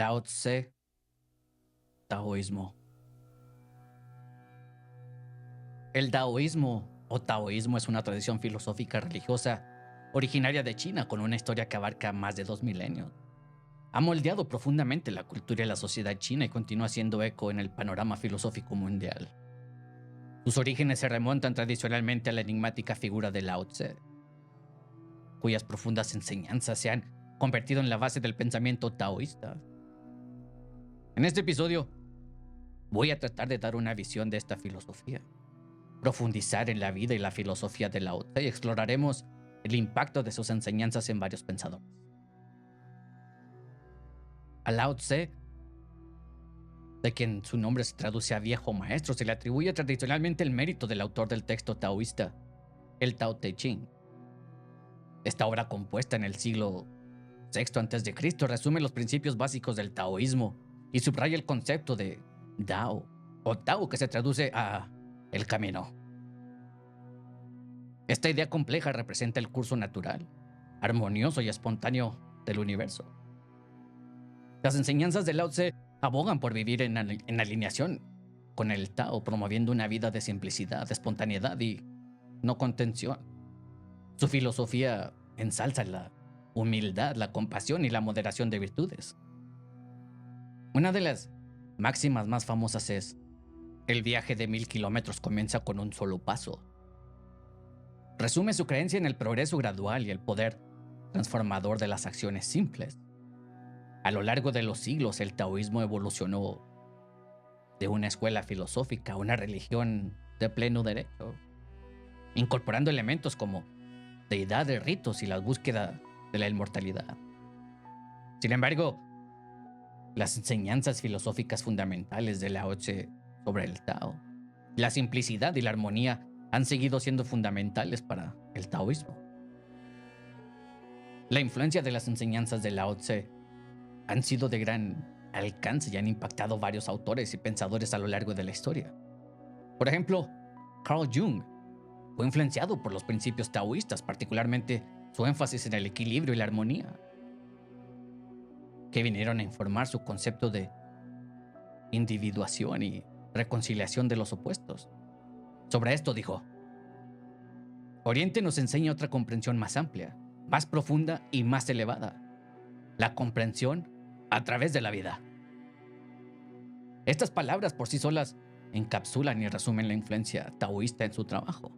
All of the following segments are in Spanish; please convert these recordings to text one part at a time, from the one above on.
Lao Tse, taoísmo. El daoísmo o taoísmo es una tradición filosófica religiosa originaria de China con una historia que abarca más de 2 milenios. Ha moldeado profundamente la cultura y la sociedad china y continúa haciendo eco en el panorama filosófico mundial. Sus orígenes se remontan tradicionalmente a la enigmática figura de Lao Tse, cuyas profundas enseñanzas se han convertido en la base del pensamiento taoísta. En este episodio voy a tratar de dar una visión de esta filosofía, profundizar en la vida y la filosofía de Lao Tse y exploraremos el impacto de sus enseñanzas en varios pensadores. A Lao Tse, de quien su nombre se traduce a viejo maestro, se le atribuye tradicionalmente el mérito del autor del texto taoísta, el Tao Te Ching. Esta obra, compuesta en el siglo VI a.C., resume los principios básicos del taoísmo y subraya el concepto de Dao, o Tao, que se traduce a el camino. Esta idea compleja representa el curso natural, armonioso y espontáneo del universo. Las enseñanzas de Lao Tse abogan por vivir en alineación con el Tao, promoviendo una vida de simplicidad, de espontaneidad y no contención. Su filosofía ensalza la humildad, la compasión y la moderación de virtudes. Una de las máximas más famosas es: el viaje de 1000 kilómetros comienza con un solo paso. Resume su creencia en el progreso gradual y el poder transformador de las acciones simples. A lo largo de los siglos, el taoísmo evolucionó de una escuela filosófica a una religión de pleno derecho, incorporando elementos como deidades, ritos y la búsqueda de la inmortalidad. Sin embargo, las enseñanzas filosóficas fundamentales de Lao Tse sobre el Tao, la simplicidad y la armonía han seguido siendo fundamentales para el taoísmo. La influencia de las enseñanzas de Lao Tse han sido de gran alcance y han impactado varios autores y pensadores a lo largo de la historia. Por ejemplo, Carl Jung fue influenciado por los principios taoístas, particularmente su énfasis en el equilibrio y la armonía, que vinieron a informar su concepto de individuación y reconciliación de los opuestos. Sobre esto dijo: Oriente nos enseña otra comprensión más amplia, más profunda y más elevada: la comprensión a través de la vida. Estas palabras por sí solas encapsulan y resumen la influencia taoísta en su trabajo.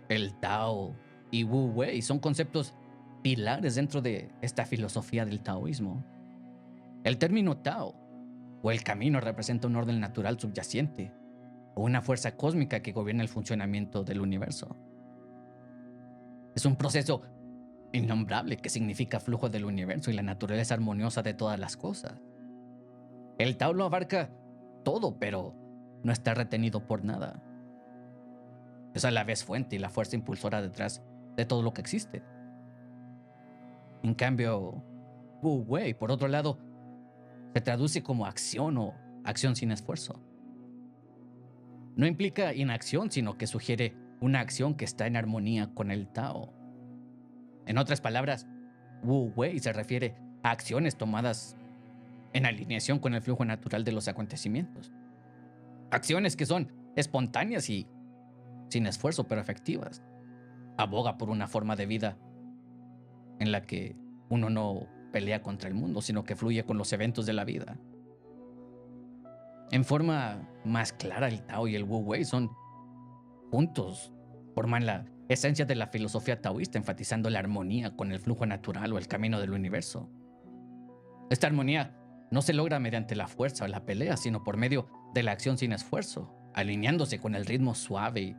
El Tao y Wu Wei son conceptos pilares dentro de esta filosofía del taoísmo. El término Tao o el camino representa un orden natural subyacente o una fuerza cósmica que gobierna el funcionamiento del universo. Es un proceso innombrable que significa flujo del universo y la naturaleza armoniosa de todas las cosas. El Tao lo abarca todo, pero no está retenido por nada. Es a la vez fuente y la fuerza impulsora detrás de todo lo que existe. En cambio, Wu Wei, por otro lado, se traduce como acción o acción sin esfuerzo. No implica inacción, sino que sugiere una acción que está en armonía con el Tao. En otras palabras, Wu Wei se refiere a acciones tomadas en alineación con el flujo natural de los acontecimientos. Acciones que son espontáneas y sin esfuerzo, pero efectivas. Aboga por una forma de vida en la que uno no pelea contra el mundo, sino que fluye con los eventos de la vida. En forma más clara, el Tao y el Wu Wei son juntos, forman la esencia de la filosofía taoísta, enfatizando la armonía con el flujo natural o el camino del universo. Esta armonía no se logra mediante la fuerza o la pelea, sino por medio de la acción sin esfuerzo, alineándose con el ritmo suave y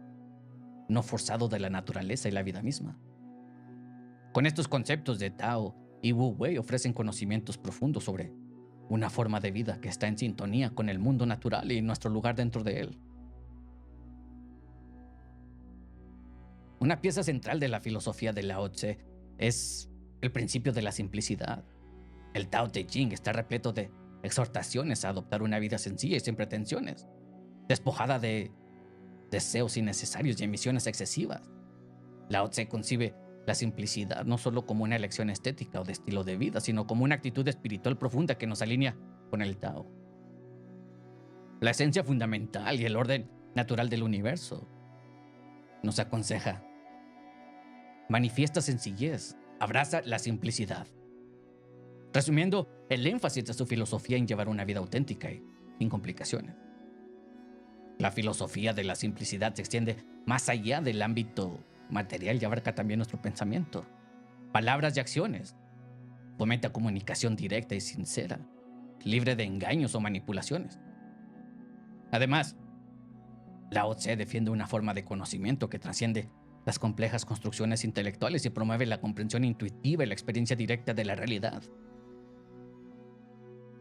no forzado de la naturaleza y la vida misma. Con estos conceptos de Tao y Wu Wei ofrecen conocimientos profundos sobre una forma de vida que está en sintonía con el mundo natural y nuestro lugar dentro de él. Una pieza central de la filosofía de Lao Tse es el principio de la simplicidad. El Tao Te Ching está repleto de exhortaciones a adoptar una vida sencilla y sin pretensiones, despojada de deseos innecesarios y ambiciones excesivas. Lao Tse concibe la simplicidad no solo como una elección estética o de estilo de vida, sino como una actitud espiritual profunda que nos alinea con el Tao. La esencia fundamental y el orden natural del universo nos aconseja: manifiesta sencillez, abraza la simplicidad. Resumiendo, el énfasis de su filosofía en llevar una vida auténtica y sin complicaciones. La filosofía de la simplicidad se extiende más allá del ámbito material y abarca también nuestro pensamiento, palabras y acciones. Fomenta comunicación directa y sincera, libre de engaños o manipulaciones. Además, Lao Tse defiende una forma de conocimiento que trasciende las complejas construcciones intelectuales y promueve la comprensión intuitiva y la experiencia directa de la realidad.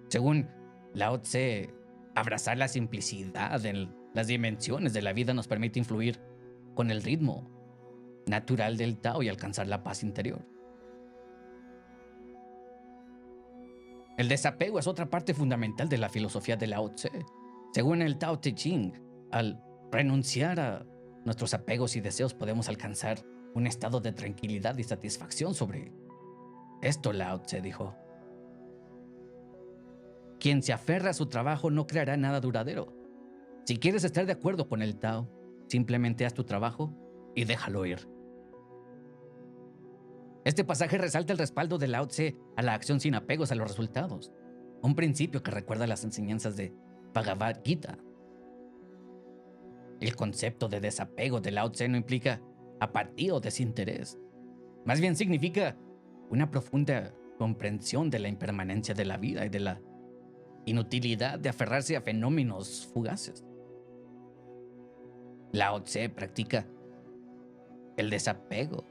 Según Lao Tse, abrazar la simplicidad en las dimensiones de la vida nos permite influir con el ritmo natural del Tao y alcanzar la paz interior. El desapego es otra parte fundamental de la filosofía de Lao Tse. Según el Tao Te Ching, al renunciar a nuestros apegos y deseos podemos alcanzar un estado de tranquilidad y satisfacción. Sobre esto Lao Tse dijo: quien se aferra a su trabajo no creará nada duradero. Si quieres estar de acuerdo con el Tao, simplemente haz tu trabajo y déjalo ir. Este pasaje resalta el respaldo de Lao Tse a la acción sin apegos a los resultados, un principio que recuerda las enseñanzas de Bhagavad Gita. El concepto de desapego de Lao Tse no implica apatía o desinterés. Más bien significa una profunda comprensión de la impermanencia de la vida y de la inutilidad de aferrarse a fenómenos fugaces. Lao Tse practica el desapego,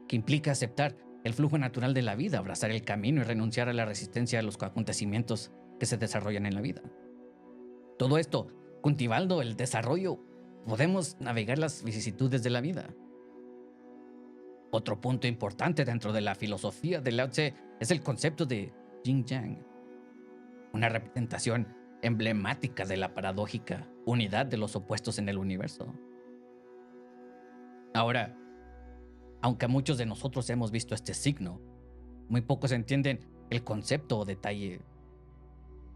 que implica aceptar el flujo natural de la vida, abrazar el camino y renunciar a la resistencia a los acontecimientos que se desarrollan en la vida. Todo esto, cultivando el desarrollo, podemos navegar las vicisitudes de la vida. Otro punto importante dentro de la filosofía de Lao Tse es el concepto de yin-yang, una representación emblemática de la paradójica unidad de los opuestos en el universo. Ahora, aunque muchos de nosotros hemos visto este signo, muy pocos entienden el concepto o detalle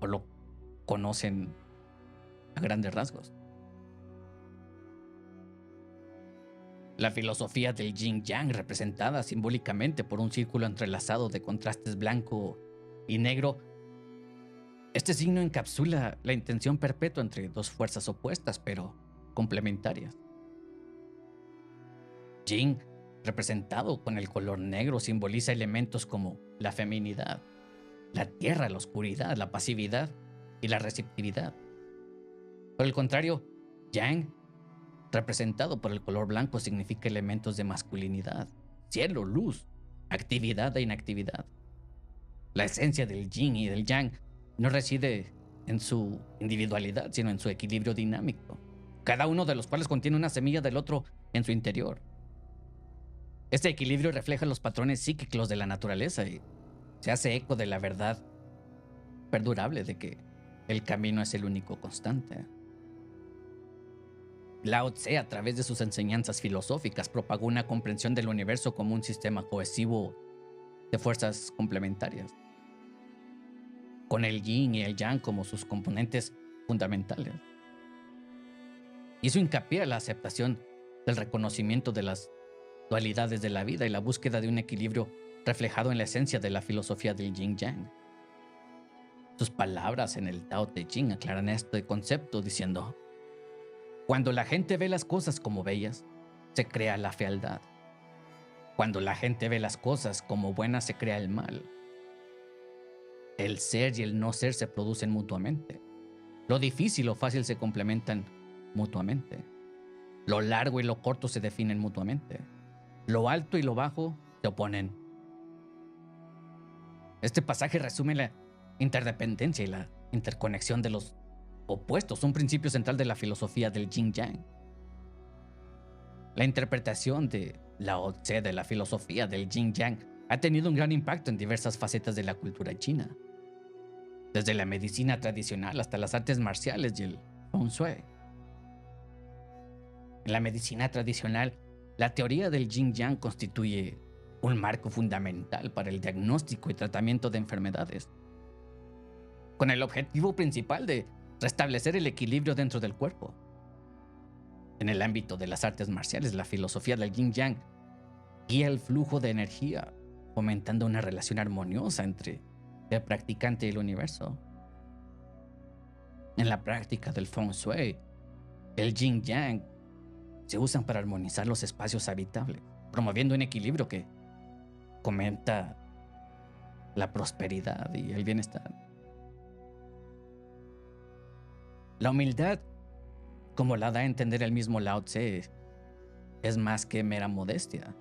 o lo conocen a grandes rasgos. La filosofía del yin-yang, representada simbólicamente por un círculo entrelazado de contrastes blanco y negro, este signo encapsula la intención perpetua entre dos fuerzas opuestas pero complementarias. Yin, representado con el color negro, simboliza elementos como la feminidad, la tierra, la oscuridad, la pasividad y la receptividad. Por el contrario, Yang, representado por el color blanco, significa elementos de masculinidad, cielo, luz, actividad e inactividad. La esencia del Yin y del Yang no reside en su individualidad, sino en su equilibrio dinámico, cada uno de los cuales contiene una semilla del otro en su interior. Este equilibrio refleja los patrones psíquicos de la naturaleza y se hace eco de la verdad perdurable de que el camino es el único constante. Lao Tse, a través de sus enseñanzas filosóficas, propagó una comprensión del universo como un sistema cohesivo de fuerzas complementarias, con el yin y el yang como sus componentes fundamentales. Hizo hincapié en la aceptación del reconocimiento de las dualidades de la vida y la búsqueda de un equilibrio reflejado en la esencia de la filosofía del yin-yang. Sus palabras en el Tao Te Ching aclaran este concepto diciendo: cuando la gente ve las cosas como bellas, se crea la fealdad. Cuando la gente ve las cosas como buenas, se crea el mal. El ser y el no ser se producen mutuamente. Lo difícil y lo fácil se complementan mutuamente. Lo largo y lo corto se definen mutuamente. Lo alto y lo bajo se oponen. Este pasaje resume la interdependencia y la interconexión de los opuestos, un principio central de la filosofía del yin-yang. La interpretación de Lao Tse de la filosofía del yin-yang ha tenido un gran impacto en diversas facetas de la cultura china, desde la medicina tradicional hasta las artes marciales y el feng shui. En la medicina tradicional, La teoría del yin-yang constituye un marco fundamental para el diagnóstico y tratamiento de enfermedades, con el objetivo principal de restablecer el equilibrio dentro del cuerpo. En el ámbito de las artes marciales, la filosofía del yin-yang guía el flujo de energía, fomentando una relación armoniosa entre el practicante y el universo. En la práctica del feng shui, el yin-yang se usan para armonizar los espacios habitables, promoviendo un equilibrio que fomenta la prosperidad y el bienestar. La humildad, como la da a entender el mismo Lao Tse, es más que mera modestia.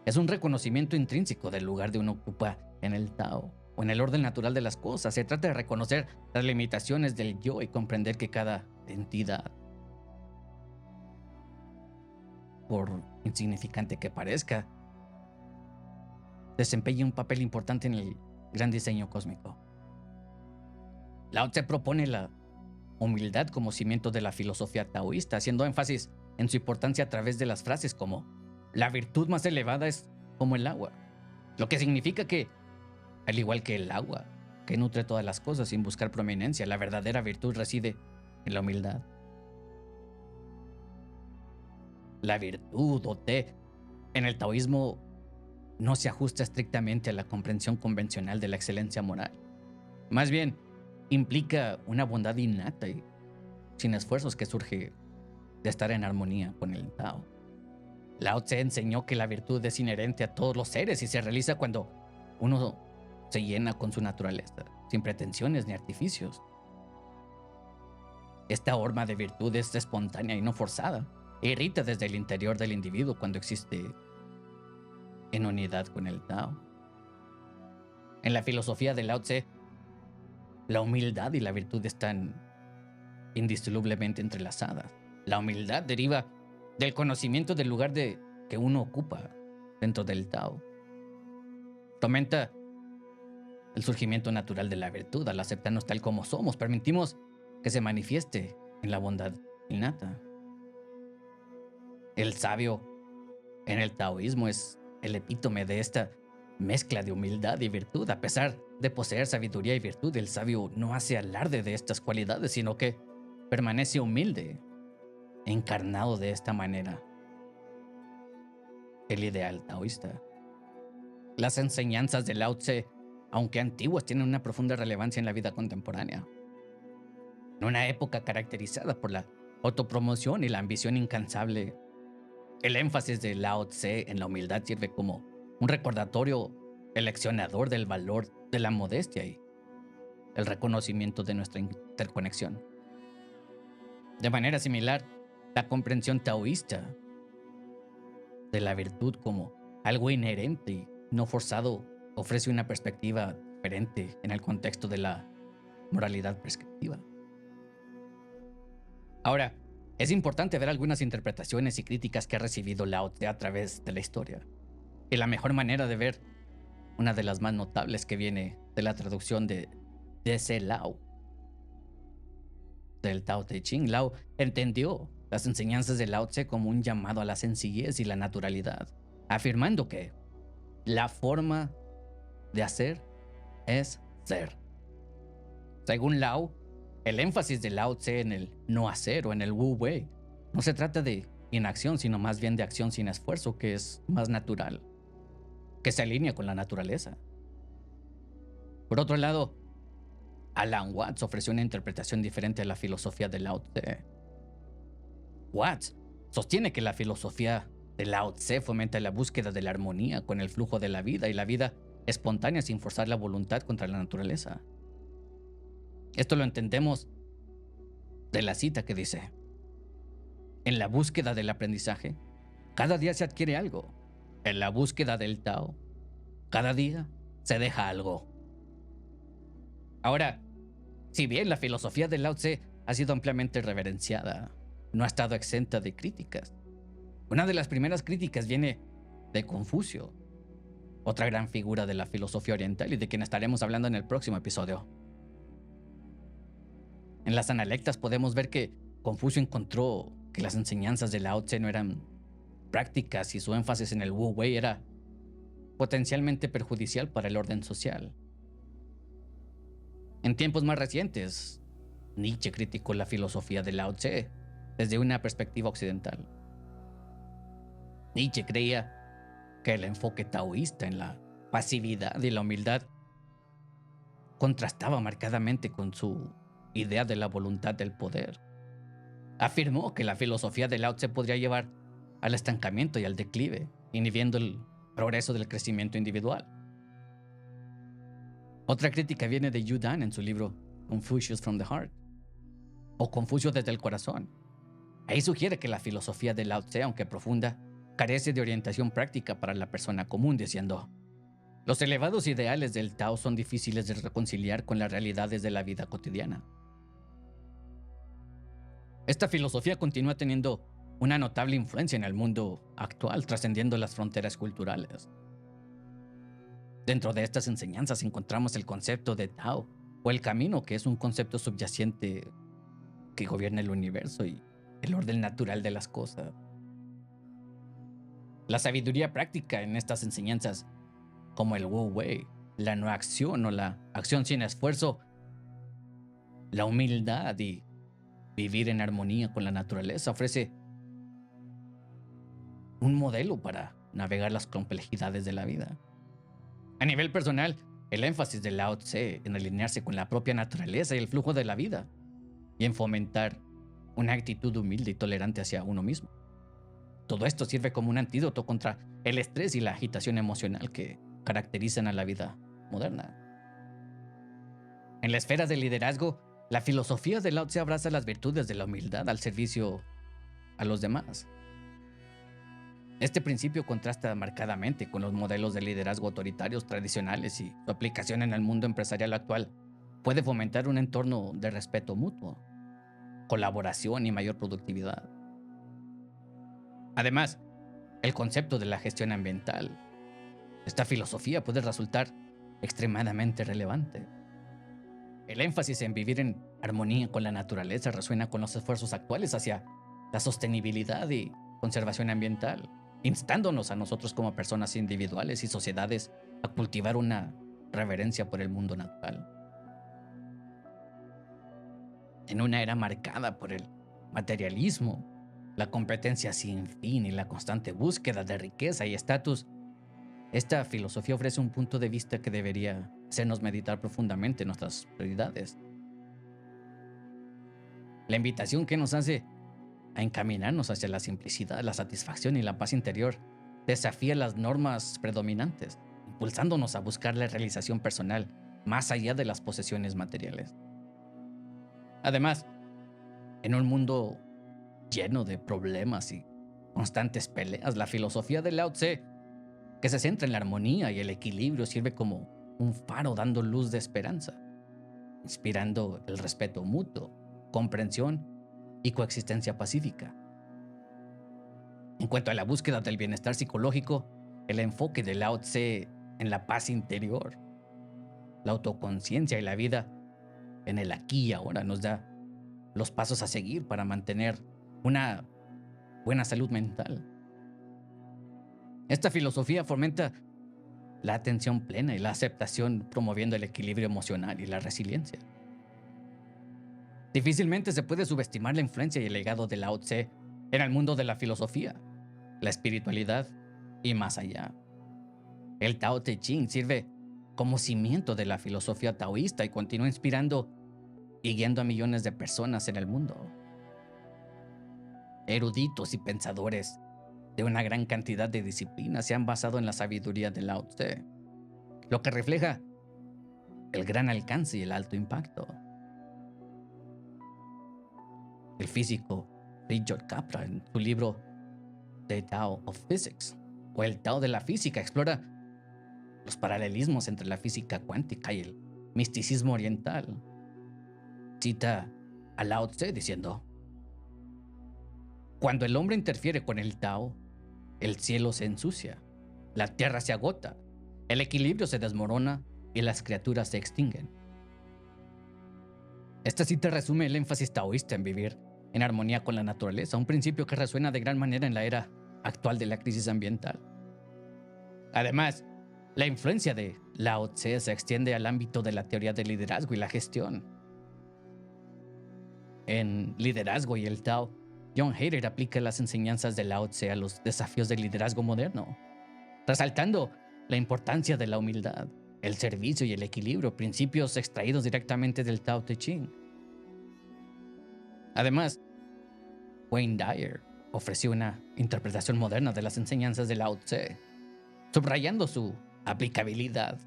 Es un reconocimiento intrínseco del lugar que uno ocupa en el Tao o en el orden natural de las cosas. Se trata de reconocer las limitaciones del yo y comprender que cada entidad, por insignificante que parezca, desempeña un papel importante en el gran diseño cósmico. Lao Tse propone la humildad como cimiento de la filosofía taoísta, haciendo énfasis en su importancia a través de las frases como la virtud más elevada es como el agua, lo que significa que, al igual que el agua, que nutre todas las cosas sin buscar prominencia, la verdadera virtud reside en la humildad. La virtud o te en el taoísmo no se ajusta estrictamente a la comprensión convencional de la excelencia moral. Más bien, implica una bondad innata y sin esfuerzos que surge de estar en armonía con el Tao. Lao Tse enseñó que la virtud es inherente a todos los seres y se realiza cuando uno se llena con su naturaleza, sin pretensiones ni artificios. Esta horma de virtud es espontánea y no forzada, e irrita desde el interior del individuo cuando existe en unidad con el Tao. En la filosofía de Lao Tse, la humildad y la virtud están indisolublemente entrelazadas. La humildad deriva del conocimiento del lugar que uno ocupa dentro del Tao. Fomenta el surgimiento natural de la virtud. Al aceptarnos tal como somos, permitimos que se manifieste en la bondad innata. El sabio en el taoísmo es el epítome de esta mezcla de humildad y virtud. A pesar de poseer sabiduría y virtud, el sabio no hace alarde de estas cualidades, sino que permanece humilde, encarnado de esta manera el ideal taoísta. Las enseñanzas de Lao Tse, aunque antiguas, tienen una profunda relevancia en la vida contemporánea. En una época caracterizada por la autopromoción y la ambición incansable, el énfasis de Lao Tse en la humildad sirve como un recordatorio eleccionador del valor de la modestia y el reconocimiento de nuestra interconexión. De manera similar, la comprensión taoísta de la virtud como algo inherente y no forzado ofrece una perspectiva diferente en el contexto de la moralidad prescriptiva. Ahora, es importante ver algunas interpretaciones y críticas que ha recibido Lao Tse a través de la historia. Y la mejor manera de ver, una de las más notables que viene de la traducción de Tse Lao, del Tao Te Ching. Lao entendió las enseñanzas de Lao Tse como un llamado a la sencillez y la naturalidad, afirmando que la forma de hacer es ser. Según Lao, el énfasis de Lao Tse en el no hacer o en el Wu Wei no se trata de inacción, sino más bien de acción sin esfuerzo, que es más natural, que se alinea con la naturaleza. Por otro lado, Alan Watts ofreció una interpretación diferente a la filosofía de Lao Tse. Watts sostiene que la filosofía de Lao Tse fomenta la búsqueda de la armonía con el flujo de la vida y la vida espontánea sin forzar la voluntad contra la naturaleza. Esto lo entendemos de la cita que dice: en la búsqueda del aprendizaje, cada día se adquiere algo. En la búsqueda del Tao, cada día se deja algo. Ahora, si bien la filosofía de Lao Tse ha sido ampliamente reverenciada, no ha estado exenta de críticas. Una de las primeras críticas viene de Confucio, otra gran figura de la filosofía oriental y de quien estaremos hablando en el próximo episodio. En las Analectas podemos ver que Confucio encontró que las enseñanzas de Lao Tse no eran prácticas y su énfasis en el Wu Wei era potencialmente perjudicial para el orden social. En tiempos más recientes, Nietzsche criticó la filosofía de Lao Tse desde una perspectiva occidental. Nietzsche creía que el enfoque taoísta en la pasividad y la humildad contrastaba marcadamente con su idea de la voluntad del poder. Afirmó que la filosofía de Lao Tse podría llevar al estancamiento y al declive, inhibiendo el progreso del crecimiento individual. Otra crítica viene de Yu Dan en su libro Confucius from the Heart, o Confucio desde el corazón. Ahí sugiere que la filosofía de Lao Tse, aunque profunda, carece de orientación práctica para la persona común, diciendo: los elevados ideales del Tao son difíciles de reconciliar con las realidades de la vida cotidiana. Esta filosofía continúa teniendo una notable influencia en el mundo actual, trascendiendo las fronteras culturales. Dentro de estas enseñanzas encontramos el concepto de Tao, o el camino, que es un concepto subyacente que gobierna el universo y el orden natural de las cosas. La sabiduría práctica en estas enseñanzas, como el Wu Wei, la no acción o la acción sin esfuerzo, la humildad y vivir en armonía con la naturaleza, ofrece un modelo para navegar las complejidades de la vida. A nivel personal, el énfasis de Lao Tse en alinearse con la propia naturaleza y el flujo de la vida, y en fomentar una actitud humilde y tolerante hacia uno mismo. Todo esto sirve como un antídoto contra el estrés y la agitación emocional que caracterizan a la vida moderna. En la esfera del liderazgo, la filosofía de Lao Tse abraza las virtudes de la humildad al servicio a los demás. Este principio contrasta marcadamente con los modelos de liderazgo autoritarios tradicionales, y su aplicación en el mundo empresarial actual puede fomentar un entorno de respeto mutuo, colaboración y mayor productividad. Además, el concepto de la gestión ambiental. Esta filosofía puede resultar extremadamente relevante. El énfasis en vivir en armonía con la naturaleza resuena con los esfuerzos actuales hacia la sostenibilidad y conservación ambiental, instándonos a nosotros como personas individuales y sociedades a cultivar una reverencia por el mundo natural. En una era marcada por el materialismo, la competencia sin fin y la constante búsqueda de riqueza y estatus, esta filosofía ofrece un punto de vista que debería hacernos meditar profundamente nuestras prioridades. La invitación que nos hace a encaminarnos hacia la simplicidad, la satisfacción y la paz interior desafía las normas predominantes, impulsándonos a buscar la realización personal más allá de las posesiones materiales. Además, en un mundo lleno de problemas y constantes peleas, la filosofía de Lao Tse, que se centra en la armonía y el equilibrio, sirve como un faro dando luz de esperanza, inspirando el respeto mutuo, comprensión y coexistencia pacífica. En cuanto a la búsqueda del bienestar psicológico, el enfoque de Lao Tse en la paz interior, la autoconciencia y la vida en el aquí y ahora nos da los pasos a seguir para mantener una buena salud mental. Esta filosofía fomenta la atención plena y la aceptación, promoviendo el equilibrio emocional y la resiliencia. Difícilmente se puede subestimar la influencia y el legado de Lao Tse en el mundo de la filosofía, la espiritualidad y más allá. El Tao Te Ching sirve como cimiento de la filosofía taoísta y continúa inspirando y guiando a millones de personas en el mundo. Eruditos y pensadores de una gran cantidad de disciplinas se han basado en la sabiduría de Lao Tse, lo que refleja el gran alcance y el alto impacto. El físico Richard Capra, en su libro The Tao of Physics, o el Tao de la física, explora los paralelismos entre la física cuántica y el misticismo oriental. Cita a Lao Tse diciendo: cuando el hombre interfiere con el Tao, el cielo se ensucia, la tierra se agota, el equilibrio se desmorona y las criaturas se extinguen. Esta cita resume el énfasis taoísta en vivir en armonía con la naturaleza, un principio que resuena de gran manera en la era actual de la crisis ambiental. Además, la influencia de Lao Tse se extiende al ámbito de la teoría del liderazgo y la gestión. En Liderazgo y el Tao, John Hader aplica las enseñanzas de Lao Tse a los desafíos del liderazgo moderno, resaltando la importancia de la humildad, el servicio y el equilibrio, principios extraídos directamente del Tao Te Ching. Además, Wayne Dyer ofreció una interpretación moderna de las enseñanzas de Lao Tse, subrayando su aplicabilidad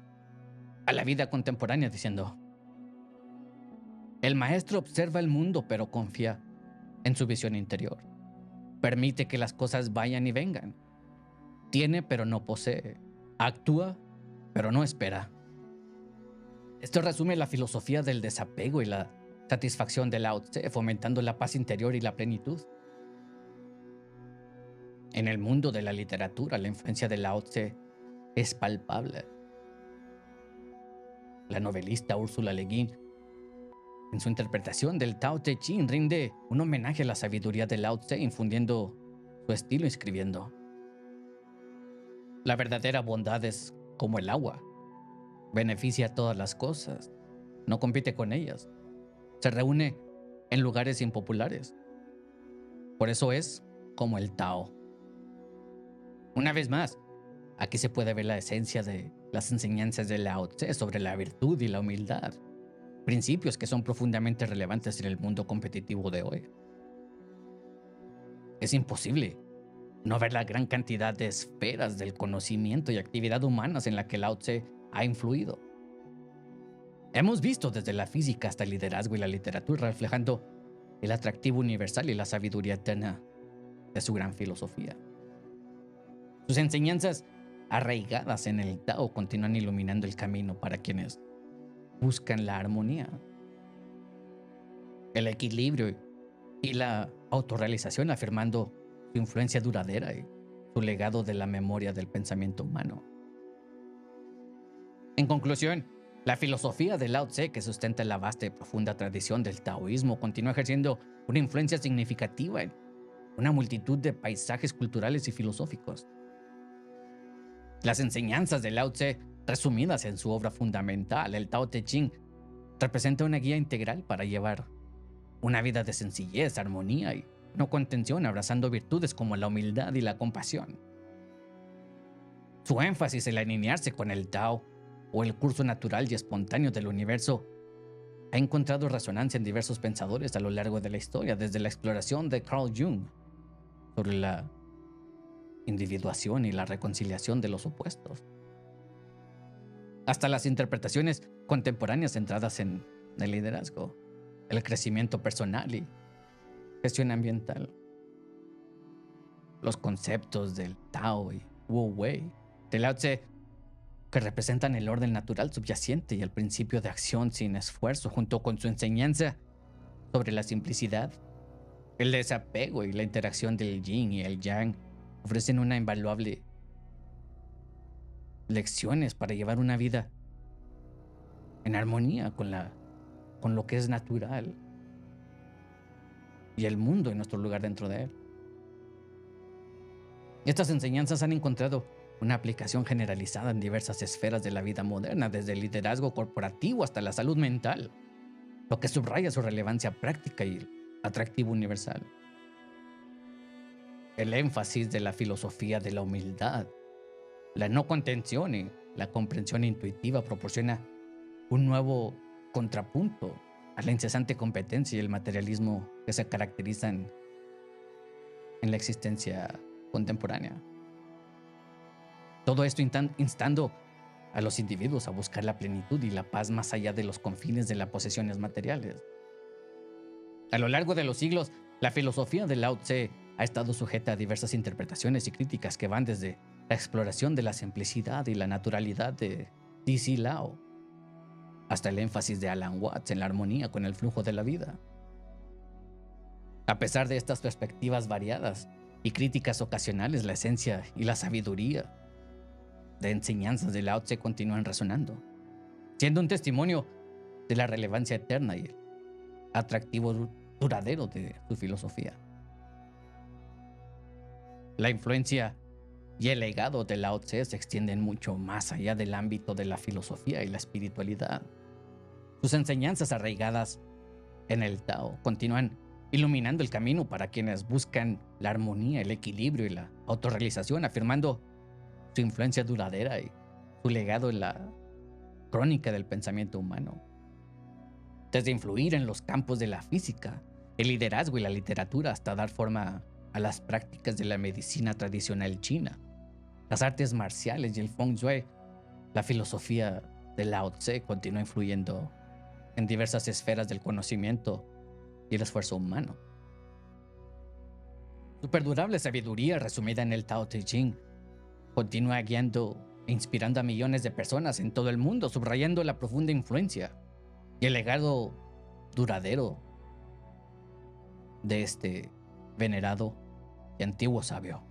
a la vida contemporánea, diciendo: el maestro observa el mundo pero confía en su visión interior. Permite que las cosas vayan y vengan. Tiene pero no posee. Actúa pero no espera. Esto resume la filosofía del desapego y la satisfacción de Lao Tse, fomentando la paz interior y la plenitud. En el mundo de la literatura, la influencia de Lao Tse es palpable. La novelista Ursula Le Guin, en su interpretación del Tao Te Ching, rinde un homenaje a la sabiduría de Lao Tse, infundiendo su estilo escribiendo: la verdadera bondad es como el agua. Beneficia a todas las cosas. No compite con ellas. Se reúne en lugares impopulares. Por eso es como el Tao. Una vez más, aquí se puede ver la esencia de las enseñanzas de Lao Tse sobre la virtud y la humildad, principios que son profundamente relevantes en el mundo competitivo de hoy. Es imposible no ver la gran cantidad de esferas del conocimiento y actividad humanas en la que Lao Tse ha influido. Hemos visto desde la física hasta el liderazgo y la literatura reflejando el atractivo universal y la sabiduría eterna de su gran filosofía. Sus enseñanzas arraigadas en el Tao continúan iluminando el camino para quienes buscan la armonía, el equilibrio y la autorrealización, afirmando su influencia duradera y su legado de la memoria del pensamiento humano. En conclusión, la filosofía de Lao Tse, que sustenta la vasta y profunda tradición del taoísmo, continúa ejerciendo una influencia significativa en una multitud de paisajes culturales y filosóficos. Las enseñanzas de Lao Tse, resumidas en su obra fundamental, el Tao Te Ching, representa una guía integral para llevar una vida de sencillez, armonía y no contención, abrazando virtudes como la humildad y la compasión. Su énfasis en alinearse con el Tao, o el curso natural y espontáneo del universo, ha encontrado resonancia en diversos pensadores a lo largo de la historia, desde la exploración de Carl Jung sobre la individuación y la reconciliación de los opuestos, hasta las interpretaciones contemporáneas centradas en el liderazgo, el crecimiento personal y gestión ambiental. Los conceptos del Tao y Wu Wei de Lao Tse, que representan el orden natural subyacente y el principio de acción sin esfuerzo, junto con su enseñanza sobre la simplicidad, el desapego y la interacción del yin y el yang, ofrecen una invaluable lecciones para llevar una vida en armonía con lo que es natural y el mundo y nuestro lugar dentro de él. Estas enseñanzas han encontrado una aplicación generalizada en diversas esferas de la vida moderna, desde el liderazgo corporativo hasta la salud mental, lo que subraya su relevancia práctica y el atractivo universal. El énfasis de la filosofía de la humildad, la no contención y la comprensión intuitiva proporciona un nuevo contrapunto a la incesante competencia y el materialismo que se caracterizan en la existencia contemporánea. Todo esto instando a los individuos a buscar la plenitud y la paz más allá de los confines de las posesiones materiales. A lo largo de los siglos, la filosofía de Lao Tse ha estado sujeta a diversas interpretaciones y críticas que van desde la exploración de la simplicidad y la naturalidad de D.C. Lao hasta el énfasis de Alan Watts en la armonía con el flujo de la vida. A pesar de estas perspectivas variadas y críticas ocasionales, la esencia y la sabiduría de enseñanzas de Lao Tse continúan resonando, siendo un testimonio de la relevancia eterna y el atractivo duradero de su filosofía. La influencia y el legado de Lao Tse se extienden mucho más allá del ámbito de la filosofía y la espiritualidad. Sus enseñanzas arraigadas en el Tao continúan iluminando el camino para quienes buscan la armonía, el equilibrio y la autorrealización, afirmando su influencia duradera y su legado en la crónica del pensamiento humano. Desde influir en los campos de la física, el liderazgo y la literatura hasta dar forma a las prácticas de la medicina tradicional china, las artes marciales y el feng shui, la filosofía de Lao Tse continúa influyendo en diversas esferas del conocimiento y el esfuerzo humano. Su perdurable sabiduría resumida en el Tao Te Ching continúa guiando e inspirando a millones de personas en todo el mundo, subrayando la profunda influencia y el legado duradero de este venerado y antiguo sabio.